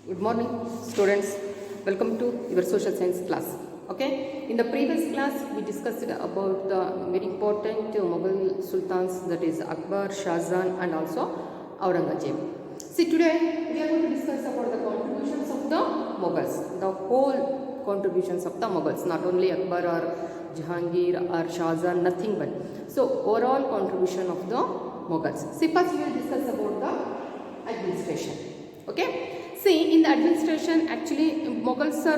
Good morning, students. Welcome to your social science class. Okay, in the previous class we discussed about the very important Mughal sultans, that is Akbar, Shah Jahan and also Aurangzeb. See, today we are going to discuss about the contributions of the Mughals, the whole contributions of the Mughals, not only Akbar or Jahangir or Shah Jahan, nothing but. So overall contribution of the Mughals. See, first we will discuss about the administration. Okay. See, in the administration, actually Mughals are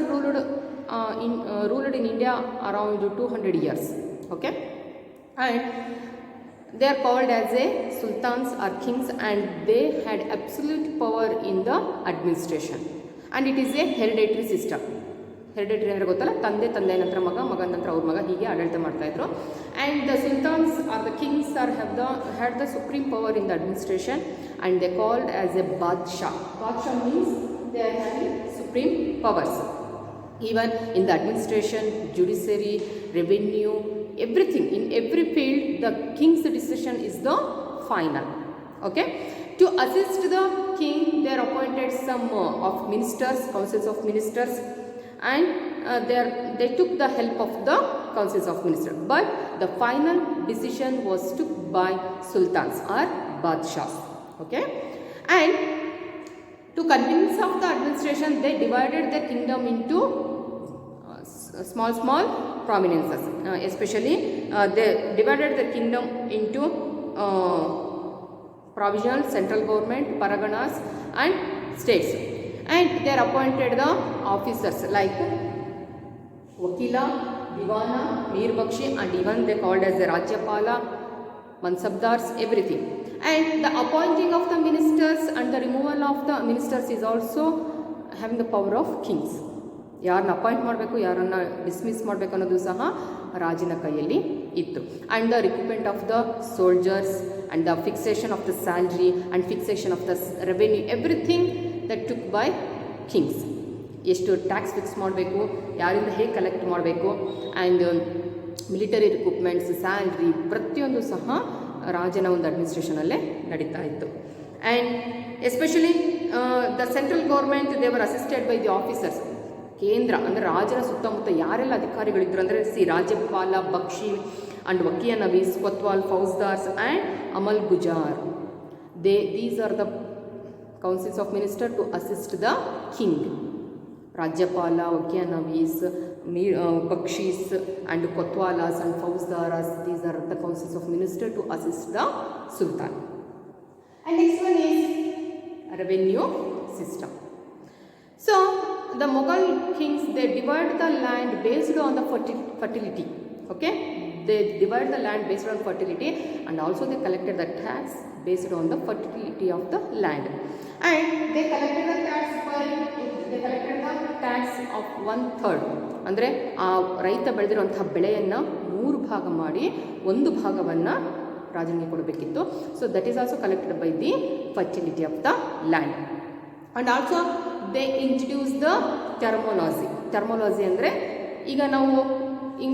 ruled in India around 200 years. Okay, and they are called as a sultans or kings, and they had absolute power in the administration, and it is a hereditary system. Hereditary ಅಂದರೆ ಗೊತ್ತಲ್ಲ, ತಂದೆ ನಂತರ ಮಗ, ಮಗನ ನಂತರ ಅವ್ರ ಮಗ, ಹೀಗೆ ಆಡಳಿತ ಮಾಡ್ತಾ ಇದ್ರು. And the sultans are the kings are had the supreme power in the administration, and they called as a badshah. Badshah means they are having supreme powers even in the administration, judiciary, revenue, everything, in every field the king's decision is the final. Okay, to assist the king they are appointed some of ministers, councils of ministers, and they took the help of the councils of ministers, but the final decision was took by sultans or badshahs. Okay, and to convince of the administration they divided the kingdom into small prominences, especially they divided the kingdom into provisional, central government, paraganas and states, and they are appointed the officers like wakila, divana, mir bakshi, and even they called as the rajyapala, mansabdars, everything. And the appointing of the ministers and the removal of the ministers is also having the power of kings. ಯಾರನ್ನ appoint ಮಾಡಬೇಕು, ಯಾರನ್ನು dismiss ಮಾಡಬೇಕು ಅನ್ನೋದು ಸಹ ರಾಜನ ಕೈಯಲ್ಲಿ ಇತ್ತು. And the recruitment of the soldiers and the fixation of the salary and fixation of the revenue, everything that took by Kings. ಎಷ್ಟು ಟ್ಯಾಕ್ಸ್ ಫಿಕ್ಸ್ ಮಾಡಬೇಕು, ಯಾರಿಂದ ಹೇಗೆ ಕಲೆಕ್ಟ್ ಮಾಡಬೇಕು, ಆ್ಯಂಡ್ ಮಿಲಿಟರಿ ರಿಕ್ರೂಟ್ಮೆಂಟ್ಸ್, ಸ್ಯಾಲ್ರಿ, ಪ್ರತಿಯೊಂದು ಸಹ ರಾಜನ ಒಂದು ಅಡ್ಮಿನಿಸ್ಟ್ರೇಷನಲ್ಲೇ ನಡೀತಾ ಇತ್ತು. And especially the central government they were assisted by the officers. ಕೇಂದ್ರ ಅಂದರೆ ರಾಜನ ಸುತ್ತಮುತ್ತ ಯಾರೆಲ್ಲ ಅಧಿಕಾರಿಗಳಿದ್ರು ಅಂದರೆ ರಾಜ್ಯಪಾಲ, bakshi and waqia navis, kotwal, faujdars and amal guzar. These are the councils of minister to assist the king. ರಾಜ್ಯಪಾಲ, waqia navis, bakshis and kotwals and faujdars, these are the councils of minister to assist the sultan. And next one is revenue system. So the Mughal kings, they divide the land based on the fertility. Okay, they divide the land based on fertility, and also they collected the tax based on the fertility of the land, and they collected the tax of 1/3. ಅಂದರೆ ಆ ರೈತ ಬೆಳೆದಿರುವಂತಹ ಬೆಳೆಯನ್ನು 3 ಭಾಗ ಮಾಡಿ 1 ಭಾಗವನ್ನು ರಾಜನಿಗೆ ಕೊಡಬೇಕಿತ್ತು. So that is also collected by the fertility of the land. And also they introduce the terminology ಅಂದರೆ ಈಗ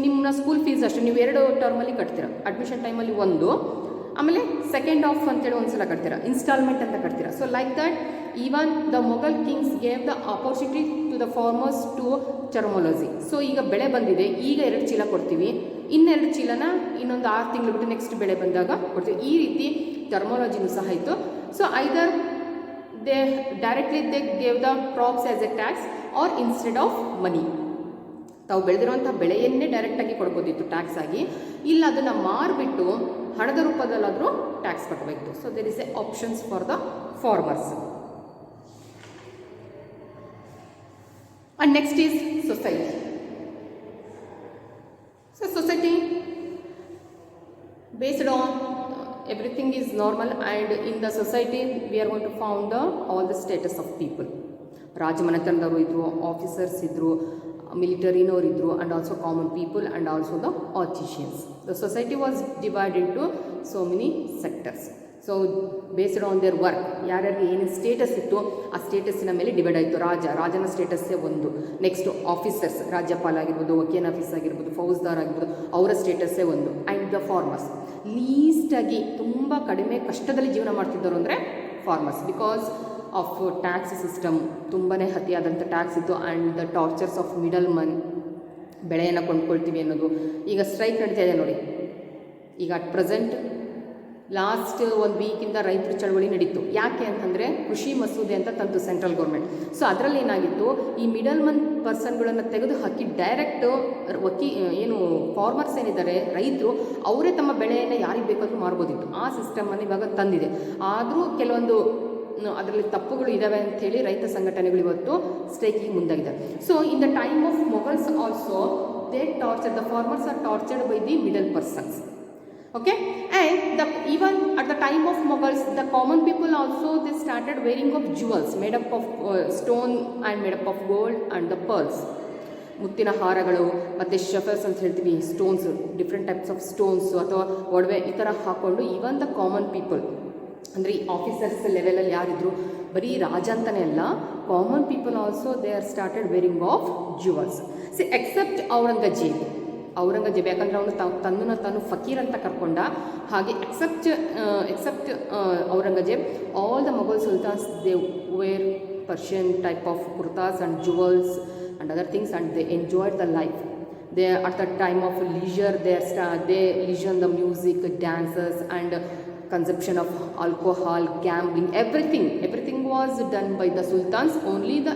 ನಿಮ್ಮ ಸ್ಕೂಲ್ ಫೀಸ್ ಅಷ್ಟೇ ನೀವು 2 ಟರ್ಮಲ್ಲಿ ಕಟ್ತೀರ. ಅಡ್ಮಿಷನ್ ಟೈಮಲ್ಲಿ 1, ಆಮೇಲೆ ಸೆಕೆಂಡ್ ಆಫ್ ಅಂತೇಳಿ ಒಂದು ಸಲ ಕಟ್ತೀರ, ಇನ್ಸ್ಟಾಲ್ಮೆಂಟ್ ಅಂತ ಕಟ್ತೀರ. So like that even the Mughal kings gave the opportunity to the farmers to terminology. So ಈಗ ಬೆಳೆ ಬಂದಿದೆ, ಈಗ 2 ಚೀಲ ಕೊಡ್ತೀವಿ, ಇನ್ನೆರಡು ಚೀಲನ ಇನ್ನೊಂದು 6 ತಿಂಗಳು ಬಿಟ್ಟು ನೆಕ್ಸ್ಟ್ ಬೆಳೆ ಬಂದಾಗ ಕೊಡ್ತೀವಿ. ಈ ರೀತಿ ಟರ್ಮೋಲಾಜಿನೂ ಸಹ ಇತ್ತು. So either they directly they gave the crops as a tax or instead of money. ತಾವು ಬೆಳೆದಿರುವಂಥ ಬೆಳೆಯನ್ನೇ ಡೈರೆಕ್ಟಾಗಿ ಕೊಡ್ಬೋದಿತ್ತು ಟ್ಯಾಕ್ಸ್ ಆಗಿ, ಇಲ್ಲ ಅದನ್ನು ಮಾರಿಬಿಟ್ಟು ಹಣದ ರೂಪದಲ್ಲಾದರೂ ಟ್ಯಾಕ್ಸ್ ಕಟ್ಟಬೇಕು. So there is a options for the farmers. And next is society. So society based on everything is normal, and in the society we are going to found all the status of people. ರಾಜಮನೆತನದವರು ಇದ್ದರು, officers ಇದ್ದರು, ಮಿಲಿಟರಿನವರು ಇದ್ದರು, and also common people and also the artisans. The society was divided into so many sectors. So based on their work, ಯಾರ್ಯಾರಿಗೆ ಏನೇನು status ಇತ್ತು ಆ ಸ್ಟೇಟಸ್ಸಿನ ಮೇಲೆ ಡಿವೈಡ್ ಆಯಿತು. ರಾಜನ ಸ್ಟೇಟಸ್ಸೇ ಒಂದು. ನೆಕ್ಸ್ಟು ಆಫೀಸರ್ಸ್, ರಾಜ್ಯಪಾಲ ಆಗಿರ್ಬೋದು, ವಕೀಲ್ ಆಫೀಸ್ ಆಗಿರ್ಬೋದು, ಫೌಜ್ದಾರ್ ಆಗಿರ್ಬೋದು, ಅವರ ಸ್ಟೇಟಸ್ಸೇ ಒಂದು. ಆ್ಯಂಡ್ ದ ಫಾರ್ಮರ್ಸ್, ಲೀಸ್ಟಾಗಿ ತುಂಬ ಕಡಿಮೆ ಕಷ್ಟದಲ್ಲಿ ಜೀವನ ಮಾಡ್ತಿದ್ದರು ಅಂದರೆ farmers because of tax system ತುಂಬಾ ಅತಿಯಾದಂಥ ಟ್ಯಾಕ್ಸ್ ಇತ್ತು and the tortures of middle Mann ಬೆಳೆಯನ್ನು ಕೊಂಡ್ಕೊಳ್ತೀವಿ ಅನ್ನೋದು. ಈಗ ಸ್ಟ್ರೈಕ್ ನಡೀತಾ ಇದೆ ನೋಡಿ. ಈಗ ಅಟ್ ಪ್ರೆಸೆಂಟ್ ಲಾಸ್ಟ್ ಒಂದು ವೀಕಿಂದ ರೈತರ ಚಳವಳಿ ನಡೀತು. ಯಾಕೆ ಅಂತಂದರೆ ಕೃಷಿ ಮಸೂದೆ ಅಂತ ತಂತು ಸೆಂಟ್ರಲ್ ಗೌರ್ಮೆಂಟ್. ಸೊ ಅದರಲ್ಲಿ ಏನಾಗಿತ್ತು, ಈ ಮಿಡಲ್ ಮನ್ ಪರ್ಸನ್ಗಳನ್ನು ತೆಗೆದು ಹಾಕಿ ಡೈರೆಕ್ಟ್ ಏನು ಫಾರ್ಮರ್ಸ್ ಏನಿದ್ದಾರೆ ರೈತರು ಅವರೇ ತಮ್ಮ ಬೆಳೆಯನ್ನು ಯಾರಿಗೆ ಬೇಕಾದರೂ ಮಾರ್ಬೋದಿತ್ತು. ಆ ಸಿಸ್ಟಮನ್ನು ಇವಾಗ ತಂದಿದೆ. ಆದರೂ ಕೆಲವೊಂದು ಅದರಲ್ಲಿ ತಪ್ಪುಗಳು ಇದ್ದಾವೆ ಅಂಥೇಳಿ ರೈತ ಸಂಘಟನೆಗಳು ಇವತ್ತು ಸ್ಟ್ರೈಕಿಗೆ ಮುಂದಾಗಿದೆ. So in the time of Mughals also they torture the farmers are tortured by the middle persons. Okay, and even at the time of Mughals, the common people also they started wearing of jewels made up of stone and made up of gold and the pearls. ಮುತ್ತಿನ ಹಾರಗಳು ಮತ್ತು ಶಫರ್ಸ್ ಅಂತ ಹೇಳ್ತೀವಿ, stones, different types of stones ಅಥವಾ ಒಡವೆ ಈ ಥರ ಹಾಕ್ಕೊಂಡು even the common people ಅಂದರೆ ಈ ಆಫೀಸರ್ಸ್ ಲೆವೆಲಲ್ಲಿ ಯಾರಿದ್ರು, ಬರೀ ರಾಜ ಅಂತಲೇ ಅಲ್ಲ, common people also they are started wearing of jewels. See except Aurangzeb, ಯಾಕಂದರೆ ಅವನು ತನ್ನನ್ನು ತಾನು ಫಕೀರ್ ಅಂತ ಕರ್ಕೊಂಡ. ಹಾಗೆ except Aurangzeb, all the Mughal sultans they wear Persian type of kurtas and jewels and other things and they enjoyed the life. They at the time of leisure they leisure the music, dances and consumption of alcohol, gambling, everything was done by the sultans. Only the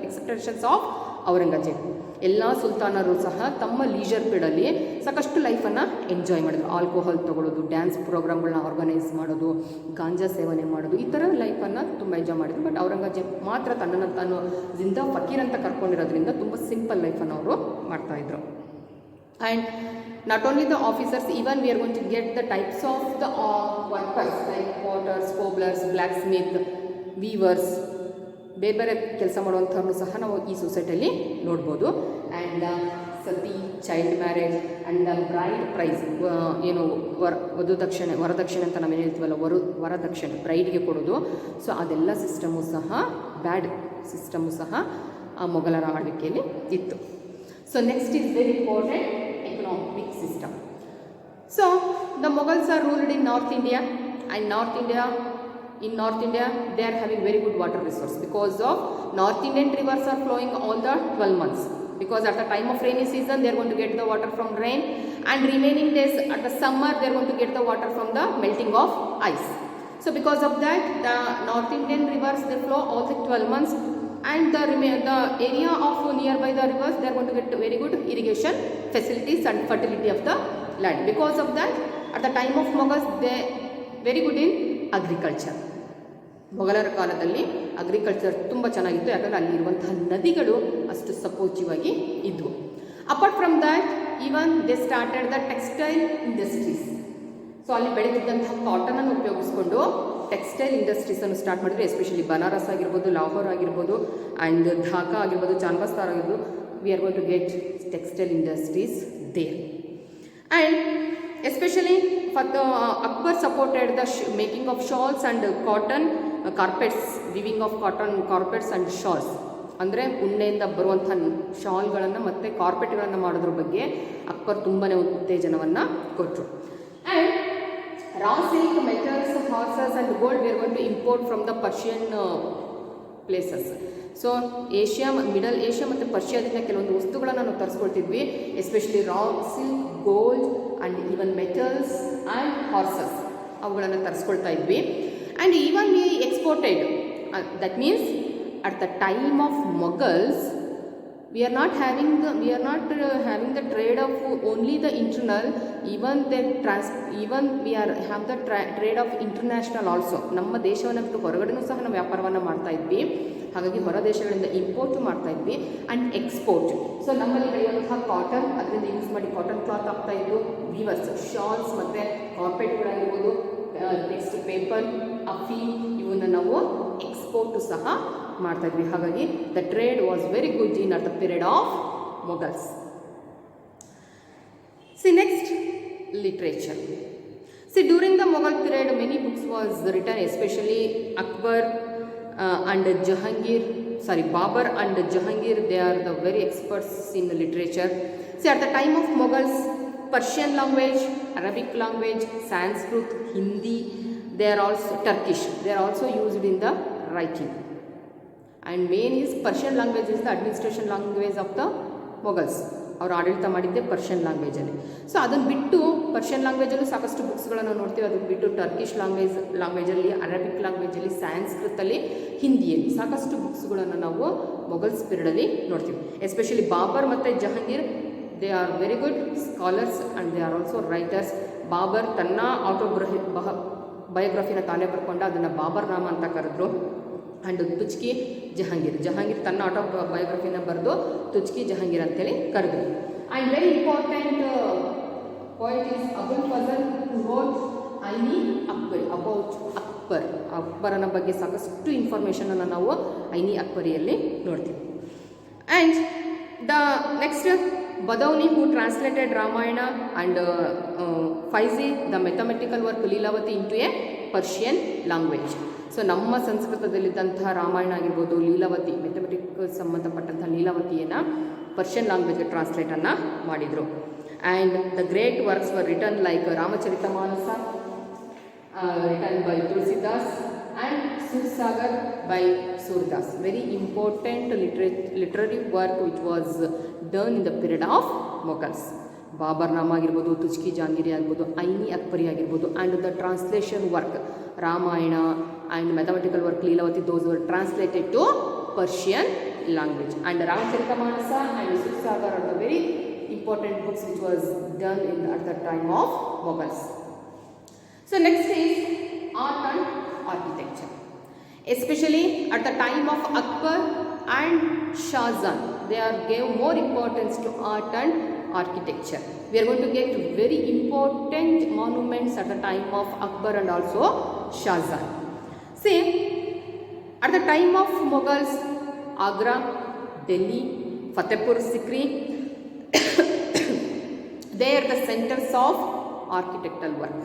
exceptions of Aurangzeb. ಎಲ್ಲ ಸುಲ್ತಾನರು ಸಹ ತಮ್ಮ leisure ಪೀರಿಯಡಲ್ಲಿ ಸಾಕಷ್ಟು ಲೈಫನ್ನು enjoy ಮಾಡಿದ್ರು. Alcohol ತೊಗೊಳ್ಳೋದು, dance ಪ್ರೋಗ್ರಾಮ್ಗಳನ್ನ organise ಮಾಡೋದು, ಗಾಂಜಾ ಸೇವನೆ ಮಾಡೋದು, ಈ ಥರ ಲೈಫನ್ನು ತುಂಬ ಎಂಜಾಯ್ ಮಾಡಿದ್ರು. ಬಟ್ ಔರಂಗಜೇಬ್ ಮಾತ್ರ ತನ್ನನ್ನು ತಾನು ಜಿಂದಾ ಫಕೀರ್ ಅಂತ ಕರ್ಕೊಂಡಿರೋದ್ರಿಂದ ತುಂಬ ಸಿಂಪಲ್ ಲೈಫನ್ನು ಅವರು ಮಾಡ್ತಾಯಿದ್ರು. And not only the officers, even we are going to get the types of the workers like potters, cobblers, blacksmith, weavers, ಬೇರೆ ಬೇರೆ ಕೆಲಸ ಮಾಡುವಂಥವ್ರನ್ನು ಸಹ ನಾವು ಈ ಸೊಸೈಟಿಯಲ್ಲಿ ನೋಡ್ಬೋದು. And sati, child marriage and bride price, ಏನು ವರದಕ್ಷಿಣೆ ಅಂತ ನಾವೇನು ಹೇಳ್ತೀವಲ್ಲ, ವರದಕ್ಷಿಣೆ ಬ್ರೈಡ್ಗೆ ಕೊಡೋದು. ಸೊ ಅದೆಲ್ಲ ಸಿಸ್ಟಮು ಸಹ ಬ್ಯಾಡ್ ಸಿಸ್ಟಮು ಸಹ ಮೊಘಲರ ಆಳ್ವಿಕೆಯಲ್ಲಿ ಇತ್ತು. So next is very important, economic system. So the Mughals are ruled in North India, and in North India they are having very good water resource because of North Indian rivers are flowing all the 12 months, because at the time of rainy season they are going to get the water from rain, and remaining days at the summer they are going to get the water from the melting of ice. So because of that the North Indian rivers they flow all the 12 months, and the area of nearby the rivers they are going to get very good irrigation facilities and fertility of the land. Because of that at the time of Mughals they very good in agriculture. ಮೊಘಲರ ಕಾಲದಲ್ಲಿ agriculture ತುಂಬ ಚೆನ್ನಾಗಿತ್ತು, ಯಾಕಂದರೆ ಅಲ್ಲಿರುವಂತಹ ನದಿಗಳು ಅಷ್ಟು supportive ಆಗಿ ಇದ್ವು. Apart from that even they started the textile industries. So ಅಲ್ಲಿ ಬೆಳೆದಿದ್ದಂತಹ ಕಾಟನನ್ನು ಉಪಯೋಗಿಸ್ಕೊಂಡು ಟೆಕ್ಸ್ಟೈಲ್ ಇಂಡಸ್ಟ್ರೀಸನ್ನು ಸ್ಟಾರ್ಟ್ ಮಾಡಿದ್ರು. ಎಸ್ಪೆಷಲಿ ಬನಾರಸ್ ಆಗಿರ್ಬೋದು, ಲಾಹೋರ್ ಆಗಿರ್ಬೋದು, ಆ್ಯಂಡ್ ಢಾಕಾ ಆಗಿರ್ಬೋದು, ಚಾನ್ಬಾಸ್ತಾರ್ ಆಗಿರ್ಬೋದು, we are going to get textile industries there. And especially Akbar supported the making of shawls and cotton carpets, weaving of cotton carpets and shawls. ಅಂದರೆ ಉಣ್ಣೆಯಿಂದ ಬರುವಂಥ ಶಾಲ್ಗಳನ್ನು ಮತ್ತು ಕಾರ್ಪೆಟ್ಗಳನ್ನು ಮಾಡೋದ್ರ ಬಗ್ಗೆ ಅಕ್ಬರ್ ತುಂಬಾ ಉತ್ತೇಜನವನ್ನು ಕೊಟ್ಟರು. And raw silk, metals, horses and gold we are going to import from the Persian places. So middle Asia ಮತ್ತು ಪರ್ಷಿಯಾದಿಂದ ಕೆಲವೊಂದು ವಸ್ತುಗಳನ್ನು ನಾವು ತರಿಸ್ಕೊಳ್ತಿದ್ವಿ, especially raw silk, gold and even metals and horses, ಅವುಗಳನ್ನು ತರಿಸ್ಕೊಳ್ತಾ ಇದ್ವಿ. And even we exported, that means at the time of Mughals we are not having the trade of only the internal, even we have the trade of international also. ನಮ್ಮ ದೇಶವನ್ನು ಬಿಟ್ಟು ಹೊರಗಡೆನೂ ಸಹ ನಾವು ವ್ಯಾಪಾರವನ್ನು ಮಾಡ್ತಾ ಇದ್ವಿ. ಹಾಗಾಗಿ ಹೊರ ದೇಶಗಳಿಂದ ಇಂಪೋರ್ಟ್ ಮಾಡ್ತಾ ಇದ್ವಿ ಆ್ಯಂಡ್ ಎಕ್ಸ್ಪೋರ್ಟ್. ಸೊ ನಮ್ಮಲ್ಲಿ ಬೆಳೆಯುವಂತಹ ಕಾಟನ್, ಅದರಿಂದ ಯೂಸ್ ಮಾಡಿ ಕಾಟನ್ ಕ್ಲಾತ್ ಆಗ್ತಾ ಇದ್ದು, ವೀವರ್ಸ್, ಶಾಲ್ಸ್ ಮತ್ತು ಕಾರ್ಪೆಟ್ಗಳಾಗಿರ್ಬೋದು, ನೆಕ್ಸ್ಟ್ ಪೇಪರ್, ಅಫಿ, ಇವನ್ನ ನಾವು ಎಕ್ಸ್ಪೋರ್ಟು ಸಹ ಮಾಡ್ತಾ ಇದ್ವಿ. ಹಾಗಾಗಿ the trade was very good in at the period of Mughals. Next literature. During the Mughal period many books was return, especially Akbar and Babur and Jahangir, they are the very experts in literature. At the time of Mughals, Persian language, Arabic language, Sanskrit, Hindi, they are also Turkish, they are also used in the writing. And main is Persian language is the administration language of the Mughals. ಅವರು ಆಡಳಿತ ಮಾಡಿದ್ದೆ Persian ಲ್ಯಾಂಗ್ವೇಜಲ್ಲಿ. So ಅದನ್ನು ಬಿಟ್ಟು Persian ಲ್ಯಾಂಗ್ವೇಜಲ್ಲೂ ಸಾಕಷ್ಟು ಬುಕ್ಸ್ಗಳನ್ನು ನೋಡ್ತೀವಿ. ಅದನ್ನು ಬಿಟ್ಟು Turkish ಲ್ಯಾಂಗ್ವೇಜಲ್ಲಿ, Arabic ಲ್ಯಾಂಗ್ವೇಜಲ್ಲಿ, ಸ್ಯಾನ್ಸ್ಕ್ರಿತಲ್ಲಿ, ಹಿಂದಿಯಲ್ಲಿ ಸಾಕಷ್ಟು ಬುಕ್ಸ್ಗಳನ್ನು ನಾವು ಮೊಘಲ್ಸ್ ಪೀರಿಯಡಲ್ಲಿ ನೋಡ್ತೀವಿ. ಎಸ್ಪೆಷಲಿ ಬಾಬರ್ ಮತ್ತು Jahangir, they are very good scholars and they are also writers. Babur ತನ್ನ ಬಯೋಗ್ರಫಿನ ತಾನೇ ಬರ್ಕೊಂಡ, ಅದನ್ನು ಬಾಬರ್ ನಾಮ ಅಂತ ಕರೆದ್ರು. ಆ್ಯಂಡ್ ತುಚ್ಕಿ ಜಹಾಂಗೀರ್ ತನ್ನ ಬಯೋಗ್ರಫಿನ ಬರೆದು ತುಚ್ಕಿ ಜಹಾಂಗೀರ್ ಅಂತೇಳಿ ಕರೆದ್ರು. And very important point is Abul Fazal who wrote Ain Akbari about ಅಕ್ಬರನ ಬಗ್ಗೆ ಸಾಕಷ್ಟು ಇನ್ಫಾರ್ಮೇಷನನ್ನು ನಾವು ಐನಿ ಅಕ್ಬರಿಯಲ್ಲಿ ನೋಡ್ತೀವಿ. And the next Badauni who translated Ramayana and Faizi the mathematical work Lilavati into a Persian language. So ನಮ್ಮ ಸಂಸ್ಕೃತದಲ್ಲಿದ್ದಂತಹ ರಾಮಾಯಣ ಆಗಿರ್ಬೋದು, ಲೀಲಾವತಿ ಮೆಥಮೆಟಿಕ್ ಸಂಬಂಧಪಟ್ಟಂತಹ ಲೀಲಾವತಿಯನ್ನು ಪರ್ಷಿಯನ್ ಲ್ಯಾಂಗ್ವೇಜ್ಗೆ ಟ್ರಾನ್ಸ್ಲೇಟನ್ನು ಮಾಡಿದರು. And the great works were written like Ramcharitmanas written by Tulsidas and Sursagar by Surdas. Very important literary work which was done in the period of Mughals. Baburnama ಆಗಿರ್ಬೋದು, ತುಚ್ಕಿ ಜಹಾಂಗೀರಿ ಆಗ್ಬೋದು, ಐನಿ ಅಕ್ಬರಿ ಆಗಿರ್ಬೋದು. And the translation work Ramayana and mathematical work Lilavati, those were translated to Persian language. And Ramcharitmanas and Sursagar are the very important books which was done at the time of Mughals. So next is art and architecture. Especially at the time of Akbar and Shah Jahan, they gave more importance to art and architecture. We are going to get very important monuments at the time of Akbar and also Shah Jahan. See, at the time of Mughals, Agra, Delhi, Fatehpur Sikri, they are the centers of architectural work.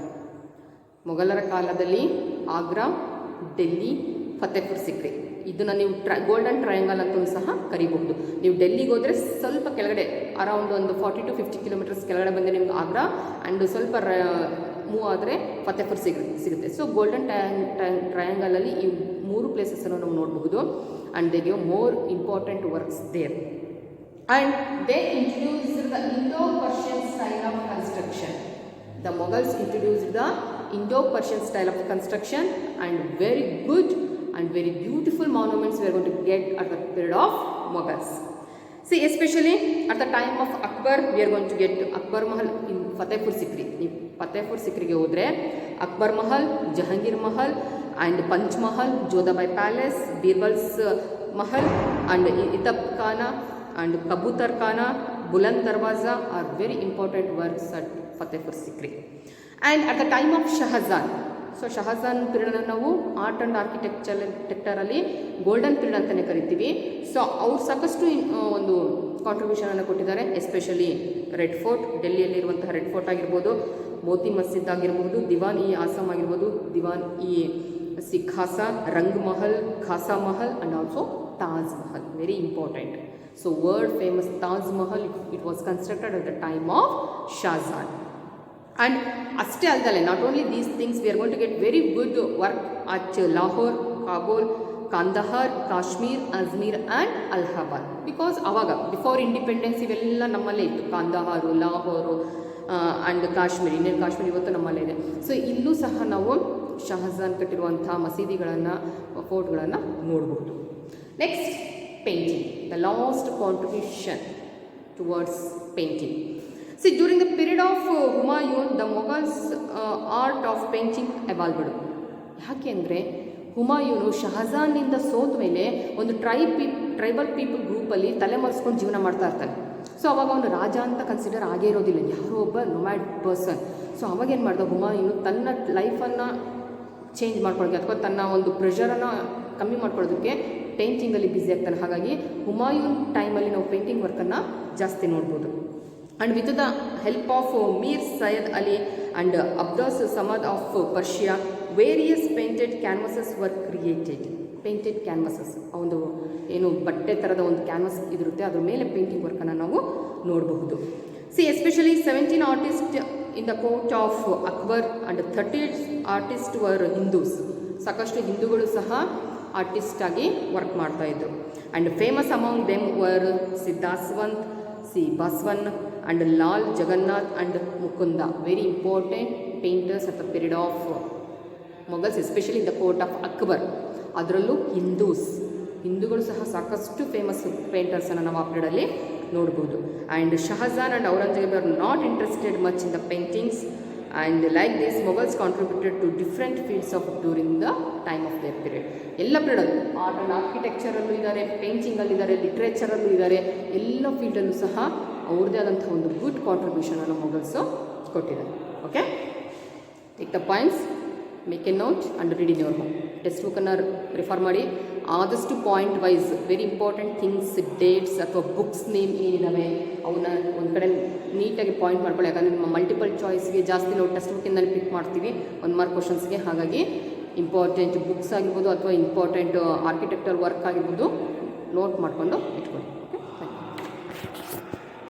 ಮೊಘಲರ ಕಾಲದಲ್ಲಿ ಆಗ್ರಾ, ಡೆಲ್ಲಿ, ಫತೇಪುರ್ ಸಿಕ್ರಿ, ಇದನ್ನು ನೀವು golden triangle ಅಂತೂ ಸಹ ಕರಿಬಹುದು. ನೀವು ಡೆಲ್ಲಿಗೆ ಹೋದರೆ ಸ್ವಲ್ಪ ಕೆಳಗಡೆ ಅರೌಂಡ್ ಒಂದು 40 to 50 ಕಿಲೋಮೀಟರ್ಸ್ ಕೆಳಗಡೆ ಬಂದರೆ ನಿಮ್ಗೆ ಆಗ್ರಾ ಆ್ಯಂಡ್ ಸ್ವಲ್ಪ ಮೂವ್ ಆದರೆ ಫತೇಪುರ್ ಸಿಗುತ್ತೆ. ಸೊ ಗೋಲ್ಡನ್ ಟ್ರಯಾಂಗಲಲ್ಲಿ ಈ 3 ಪ್ಲೇಸಸನ್ನು ನಾವು ನೋಡಬಹುದು. And they give more important works there. And they introduced the Indo-Persian style of construction. The Mughals introduced the Indo-Persian style of construction, and very good and very beautiful monuments we are going to get at the period of Mughals. See, especially at the time of Akbar, we are going to get Akbar Mahal in Fatehpur Sikri. In Fatehpur Sikri ge hodre Akbar Mahal, Jahangir Mahal, and Panch Mahal, Jodhabai Palace, Birbal's Mahal, and Itab Khana and Kabutar Khana, Buland Darwaza are very important works at Fatehpur Sikri. And at the time of Shah Jahan, so Shah Jahan period ನಾವು art and ಆರ್ಕಿಟೆಕ್ಚರಲ್ಲಿ golden period ಅಂತಲೇ ಕರಿತೀವಿ. So ಅವ್ರು ಸಾಕಷ್ಟು ಒಂದು ಕಾಂಟ್ರಿಬ್ಯೂಷನನ್ನು ಕೊಟ್ಟಿದ್ದಾರೆ. Especially Red Fort, ಡೆಲ್ಲಿಯಲ್ಲಿರುವಂತಹ ರೆಡ್ ಫೋರ್ಟ್ ಆಗಿರ್ಬೋದು, ಮೋತಿ ಮಸ್ಜಿದ್ ಆಗಿರ್ಬೋದು, ದಿವಾನ್ ಇ ಆಸಮ್ ಆಗಿರ್ಬೋದು, ದಿವಾನ್ ಇ ಸಿಖಾಸ, Rang Mahal, Khas Mahal, and also Taj Mahal, very important. So world famous Taj Mahal, it was constructed at the time of Shah Jahan. And ಅಷ್ಟೇ ಅಲ್ಲದೆ not only these things, we are going to get very good work at Lahore, Kabul, Kandahar, Kashmir, Ajmer and Allahabad. Because ಅವಾಗ before independence ಇವೆಲ್ಲ ನಮ್ಮಲ್ಲೇ ಇತ್ತು. ಕಾಂದಹಾರು, ಲಾಹೋರು and Kashmir, Indian Kashmir ಇವತ್ತು ನಮ್ಮಲ್ಲೇ ಇದೆ. So ಇಲ್ಲೂ ಸಹ ನಾವು ಶಹಜಾನ್ ಕಟ್ಟಿರುವಂಥ ಮಸೀದಿಗಳನ್ನು, ಫೋರ್ಟ್ಗಳನ್ನು ನೋಡಬಹುದು. Next, painting, the last contribution towards painting. See, during the period of Humayun, the Mughals art of painting evolved. ಯಾಕೆ ಅಂದರೆ ಹುಮಾಯೂನು ಶಹಜಾನ್ನಿಂದ ಸೋತ ಮೇಲೆ ಒಂದು ಟ್ರೈಬಲ್ ಪೀಪಲ್ ಗ್ರೂಪಲ್ಲಿ ತಲೆಮರೆಸ್ಕೊಂಡು ಜೀವನ ಮಾಡ್ತಾ ಇರ್ತಾನೆ. ಸೊ ಅವಾಗ ಅವನು ರಾಜ ಅಂತ ಕನ್ಸಿಡರ್ ಆಗೇ ಇರೋದಿಲ್ಲ, ಯಾರೋ ಒಬ್ಬ ನೊಮ್ಯಾಡ್ ಪರ್ಸನ್. ಸೊ ಅವಾಗೇನು ಮಾಡ್ದ ಹುಮಾಯೂನು ತನ್ನ ಲೈಫನ್ನು ಚೇಂಜ್ ಮಾಡ್ಕೊಳ್ಳೋಕ್ಕೆ ಅಥವಾ ತನ್ನ ಒಂದು ಪ್ರೆಷರನ್ನು ಕಮ್ಮಿ ಮಾಡ್ಕೊಳ್ಳೋದಕ್ಕೆ ಪೇಂಟಿಂಗಲ್ಲಿ ಬ್ಯುಸಿ ಆಗ್ತಾನೆ. ಹಾಗಾಗಿ ಹುಮಾಯೂನ್ ಟೈಮಲ್ಲಿ ನಾವು ಪೇಂಟಿಂಗ್ ವರ್ಕನ್ನು ಜಾಸ್ತಿ ನೋಡ್ಬೋದು. And with the help of Mir Sayyid Ali and Abdus Samad of Persia, various painted canvases were created. Painted canvases, ಒಂದು ಏನು ಬಟ್ಟೆ ಥರದ ಒಂದು ಕ್ಯಾನ್ವಸ್ ಇದಿರುತ್ತೆ, ಅದ್ರ ಮೇಲೆ ಪೇಂಟಿಂಗ್ ವರ್ಕನ್ನು ನಾವು ನೋಡಬಹುದು. See especially 17 artist in the court of Akbar and 30 artist were Hindus. ಸಾಕಷ್ಟು ಹಿಂದೂಗಳು ಸಹ ಆರ್ಟಿಸ್ಟ್ ಆಗಿ ವರ್ಕ್ ಮಾಡ್ತಾಯಿದ್ರು. And famous among them were ಸಿದ್ಧಾಸ್ವಂತ್, ಸಿ Basawan and Lal Jagannath and Mukunda. Very important painters at the period of Mughals, especially in the court of Akbar. ಅದರಲ್ಲೂ ಹಿಂದೂಗಳು ಸಹ ಸಾಕಷ್ಟು ಫೇಮಸ್ ಪೇಂಟರ್ಸನ್ನು ನಾವು ಆ ಪೀರಿಯಡಲ್ಲಿ ನೋಡ್ಬೋದು. And Shahjahan and Aurangzeb are not interested much in the paintings. And like this Mughals contributed to different fields of during the time of their period. ಎಲ್ಲ ಪೀರಿಯಡಲ್ಲೂ ಆರ್ಟ್ ಆ್ಯಂಡ್ ಆರ್ಕಿಟೆಕ್ಚರಲ್ಲೂ ಇದ್ದಾರೆ, ಪೇಂಟಿಂಗಲ್ಲಿದ್ದಾರೆ, ಲಿಟ್ರೇಚರಲ್ಲೂ ಇದ್ದಾರೆ. ಎಲ್ಲ ಫೀಲ್ಡಲ್ಲೂ ಸಹ ಅವ್ರದ್ದೇ ಆದಂಥ ಒಂದು ಗುಡ್ ಕಾಂಟ್ರಿಬ್ಯೂಷನನ್ನು ಮೊಘಲ್ಸು ಕೊಟ್ಟಿದ್ದಾರೆ. Okay, take the points, make a note and read in your home. Text ಬುಕ್ಕನ್ನು ರಿಫರ್ ಮಾಡಿ. ಆದಷ್ಟು point wise very important things, dates ಅಥವಾ ಬುಕ್ಸ್ ನೇಮ್ ಏನಿದ್ದಾವೆ ಅವನ್ನ ಒಂದು ಕಡೆ ನೀಟಾಗಿ ಪಾಯಿಂಟ್ ಮಾಡ್ಕೊಳ್ಳಿ. ಯಾಕಂದರೆ ನಿಮ್ಮ ಮಲ್ಟಿಪಲ್ ಚಾಯ್ಸ್ಗೆ ಜಾಸ್ತಿ ನಾವು ಟೆಕ್ಸ್ಟ್ ಬುಕ್ಕಿಂದಲೇ ಪಿಕ್ ಮಾಡ್ತೀವಿ 1 ಮಾರ್ಕ್ ಕ್ವಶನ್ಸ್ಗೆ. ಹಾಗಾಗಿ ಇಂಪಾರ್ಟೆಂಟ್ ಬುಕ್ಸ್ ಆಗಿರ್ಬೋದು ಅಥವಾ ಇಂಪಾರ್ಟೆಂಟ್ ಆರ್ಕಿಟೆಕ್ಚರ್ ವರ್ಕ್ ಆಗಿರ್ಬೋದು ನೋಟ್ ಮಾಡಿಕೊಂಡು ಇಟ್ಕೊಳ್ಳಿ.